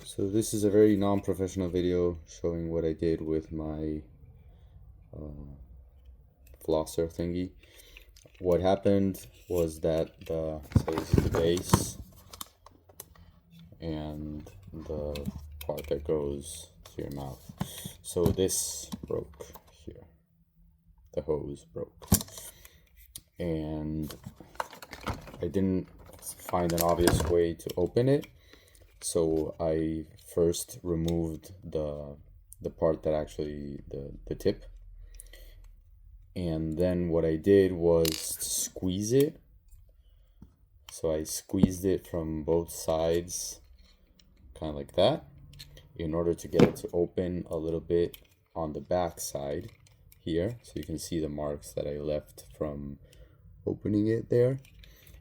So this is a very non-professional video showing what I did with my flosser thingy. What happened was that so this is the base and the part that goes to your mouth. So this broke here. The hose broke. And I didn't find an obvious way to open it. So I first removed the part that actually the tip, and then what I did was squeeze it. So I squeezed it from both sides, kind of like that, in order to get it to open a little bit on the back side here, so you can see the marks that I left from opening it there.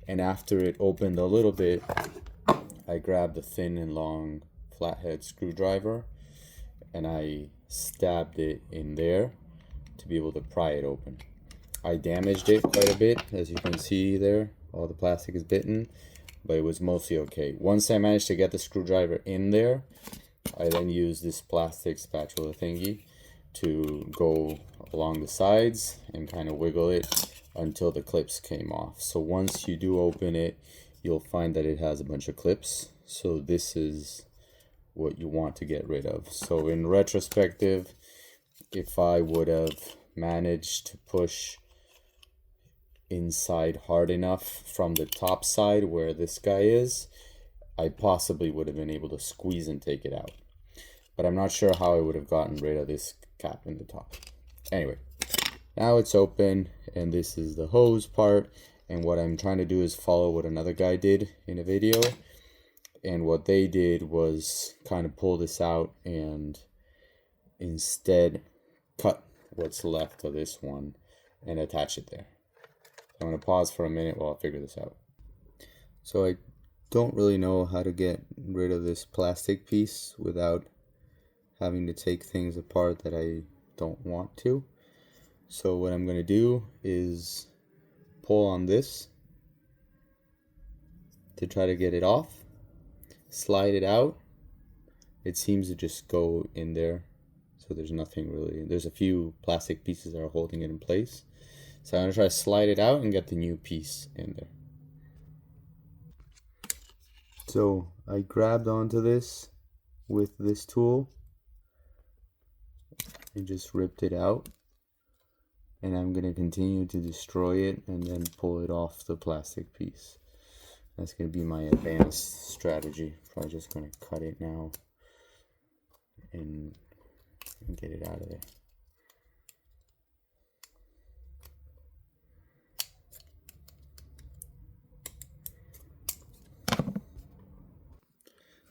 And after it opened a little bit, I grabbed a thin and long flathead screwdriver and I stabbed it in there to be able to pry it open. I damaged it quite a bit, as you can see there. All the plastic is bitten, but it was mostly okay. Once I managed to get the screwdriver in there, I then used this plastic spatula thingy to go along the sides and kind of wiggle it until the clips came off. So once you do open it, you'll find that it has a bunch of clips. So this is what you want to get rid of. So in retrospective, if I would have managed to push inside hard enough from the top side where this guy is, I possibly would have been able to squeeze and take it out. But I'm not sure how I would have gotten rid of this cap in the top. Anyway, now it's open, and this is the hose part. And what I'm trying to do is follow what another guy did in a video. And what they did was kind of pull this out and instead cut what's left of this one and attach it there. I'm going to pause for a minute while I figure this out. So I don't really know how to get rid of this plastic piece without having to take things apart that I don't want to. So what I'm going to do is pull on this to try to get it off, slide it out. It seems to just go in there, so there's nothing really, there's a few plastic pieces that are holding it in place. So I'm going to try to slide it out and get the new piece in there. So I grabbed onto this with this tool and just ripped it out. And I'm going to continue to destroy it and then pull it off the plastic piece. That's going to be my advanced strategy. Probably just going to cut it now and get it out of there.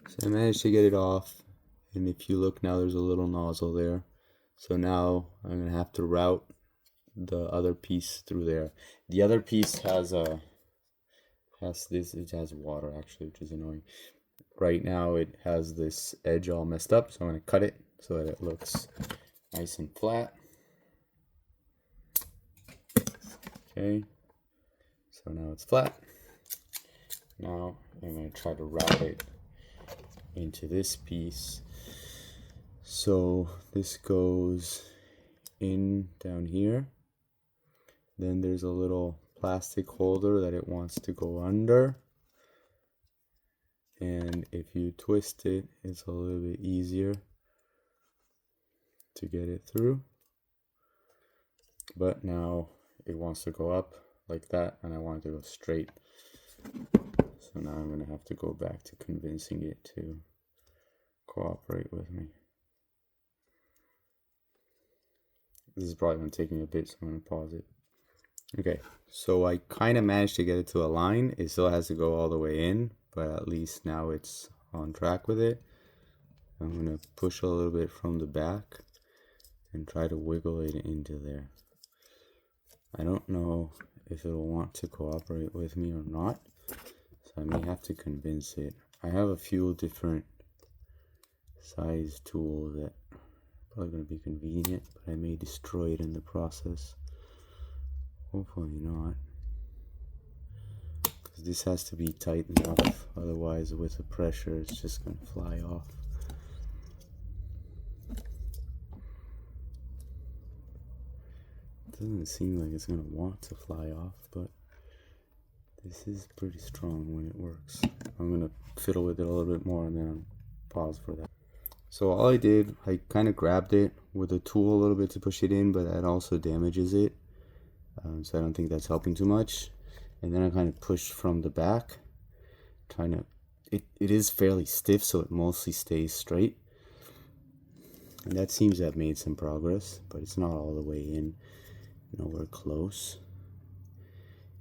So I managed to get it off, and if you look now, there's a little nozzle there. So now I'm going to have to route the other piece through there. The other piece has it has water actually, which is annoying. Right now it has this edge all messed up, so I'm going to cut it so that it looks nice and flat. Okay, so now it's flat. Now I'm going to try to route it into this piece. So this goes in down here. Then there's a little plastic holder that it wants to go under. And if you twist it, it's a little bit easier to get it through. But now it wants to go up like that, and I want it to go straight. So now I'm going to have to go back to convincing it to cooperate with me. This is probably going to take me a bit, so I'm going to pause it. Okay, so I kind of managed to get it to align. It still has to go all the way in, but at least now it's on track with it. I'm going to push a little bit from the back and try to wiggle it into there. I don't know if it'll want to cooperate with me or not, so I may have to convince it. I have a few different size tools that are probably going to be convenient, but I may destroy it in the process. Hopefully not, this has to be tightened off, otherwise with the pressure it's just going to fly off. Doesn't seem like it's going to want to fly off, but this is pretty strong when it works. I'm going to fiddle with it a little bit more and then pause for that. So all I did, I kind of grabbed it with a tool a little bit to push it in, but that also damages it. So I don't think that's helping too much. And then I kind of pushed from the back, trying to, it is fairly stiff, so it mostly stays straight. And that seems to have made some progress, but it's not all the way in, nowhere close.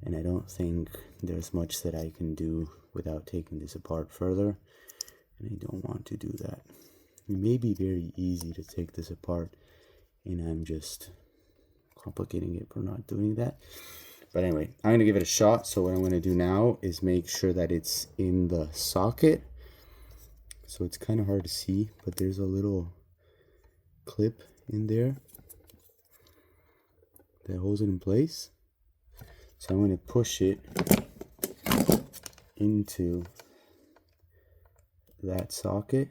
And I don't think there's much that I can do without taking this apart further. And I don't want to do that. It may be very easy to take this apart, and I'm just complicating it for not doing that. But anyway, I'm going to give it a shot. So what I'm going to do now is make sure that it's in the socket. So it's kind of hard to see, but there's a little clip in there that holds it in place. So I'm going to push it into that socket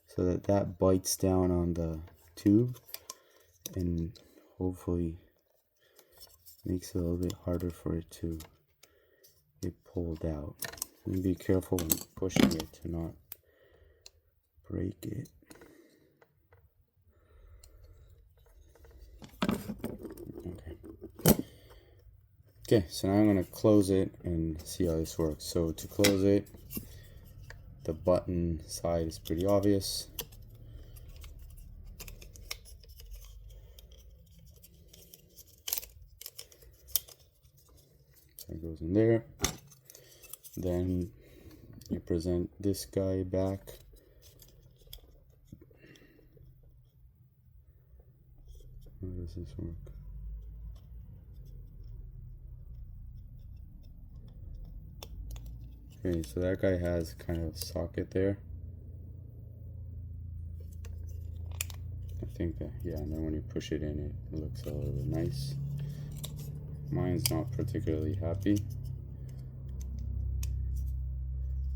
so that that bites down on the tube and hopefully makes it a little bit harder for it to get pulled out. And be careful when pushing it to not break it. Okay, so now I'm going to close it and see how this works. So to close it, the button side is pretty obvious. So it goes in there. Then you present this guy back. How does this work? Okay, so that guy has kind of a socket there. I think that, yeah, and then when you push it in, it looks a little bit nice. Mine's not particularly happy.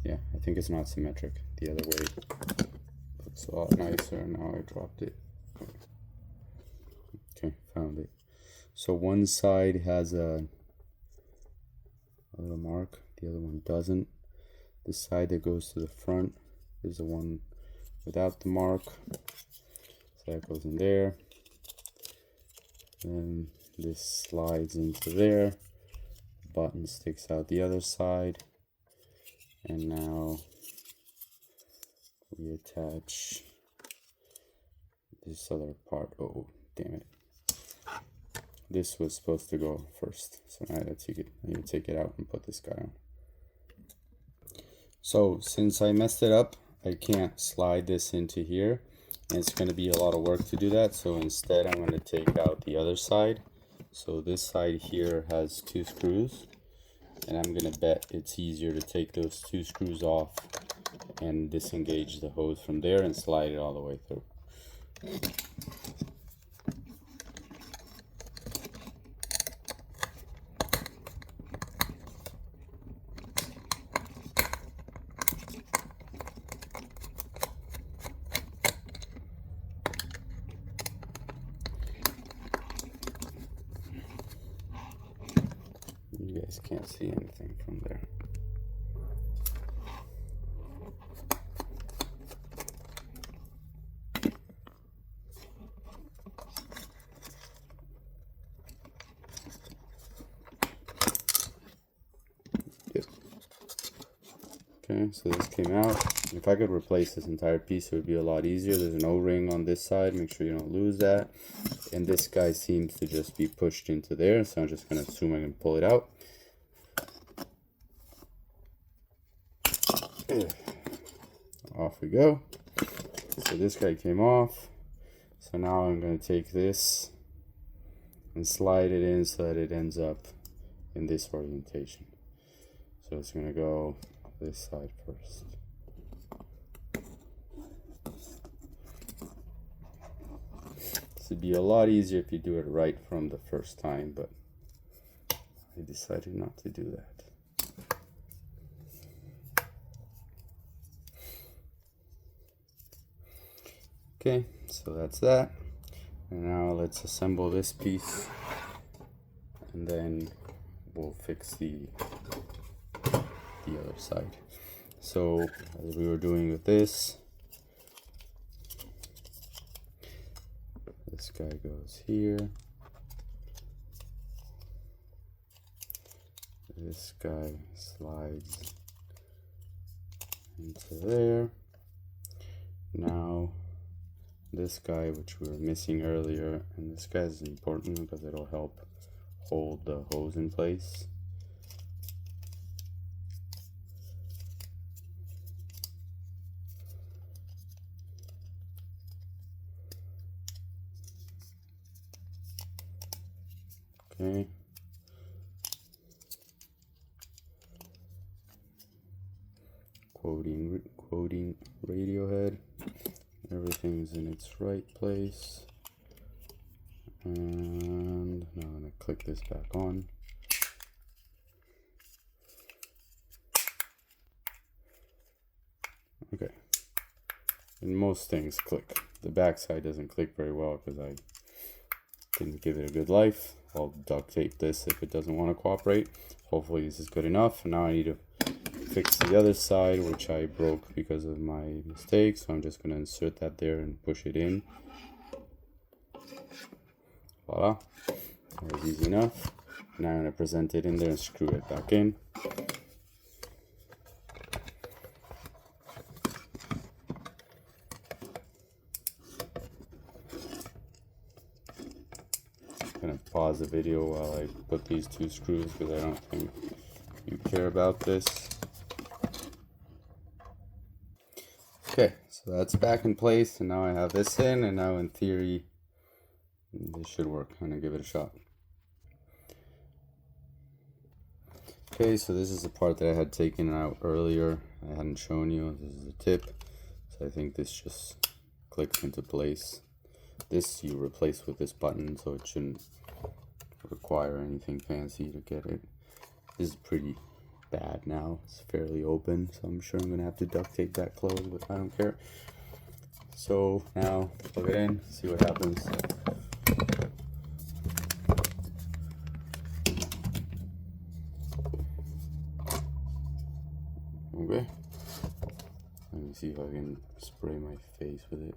Yeah, I think it's not symmetric. The other way looks a lot nicer. Now I dropped it. Okay, found it. So one side has a little mark, the other one doesn't. The side that goes to the front is the one without the mark. So that goes in there. Then this slides into there. Button sticks out the other side. And now we attach this other part. Oh, damn it. This was supposed to go first. So now I need to take it out and put this guy on. So since I messed it up, I can't slide this into here, and it's going to be a lot of work to do that. So instead I'm going to take out the other side. So this side here has 2 screws, and I'm going to bet it's easier to take those 2 screws off and disengage the hose from there and slide it all the way through. You guys can't see anything from there. Yep. Okay, so this came out. If I could replace this entire piece, it would be a lot easier. There's an O-ring on this side. Make sure you don't lose that. And this guy seems to just be pushed into there, so I'm just going to assume I can pull it out. Off we go. So this guy came off. So now I'm going to take this and slide it in so that it ends up in this orientation. So it's going to go this side first. This would be a lot easier if you do it right from the first time, but I decided not to do that. Okay, so that's that. And now let's assemble this piece, and then we'll fix the other side. So as we were doing with this guy goes here, this guy slides into there. Now this guy, which we were missing earlier, and this guy is important because it'll help hold the hose in place. Okay. Quoting Radiohead. Everything's in its right place. And now I'm gonna click this back on. Okay. And most things click. The back side doesn't click very well because I didn't give it a good life. I'll duct tape this if it doesn't want to cooperate. Hopefully this is good enough. And now I need to fix the other side, which I broke because of my mistake. So I'm just going to insert that there and push it in. Voila. That was easy enough. Now I'm going to present it in there and screw it back in. I'm going to pause the video while I put these two screws because I don't think you care about this. Okay, so that's back in place, and now I have this in, and now in theory this should work. I'm gonna give it a shot. Okay, so this is the part that I had taken out earlier. I hadn't shown you. This is the tip. So I think this just clicks into place. This you replace with this button, so it shouldn't require anything fancy to get it. This is pretty bad now. It's fairly open, so I'm sure I'm gonna have to duct tape that closed, but I don't care. So now plug it in, see what happens. Okay. Let me see if I can spray my face with it.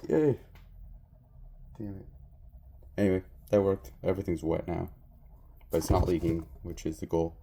Yay! Damn it. Anyway, that worked. Everything's wet now. But it's not leaking, which is the goal.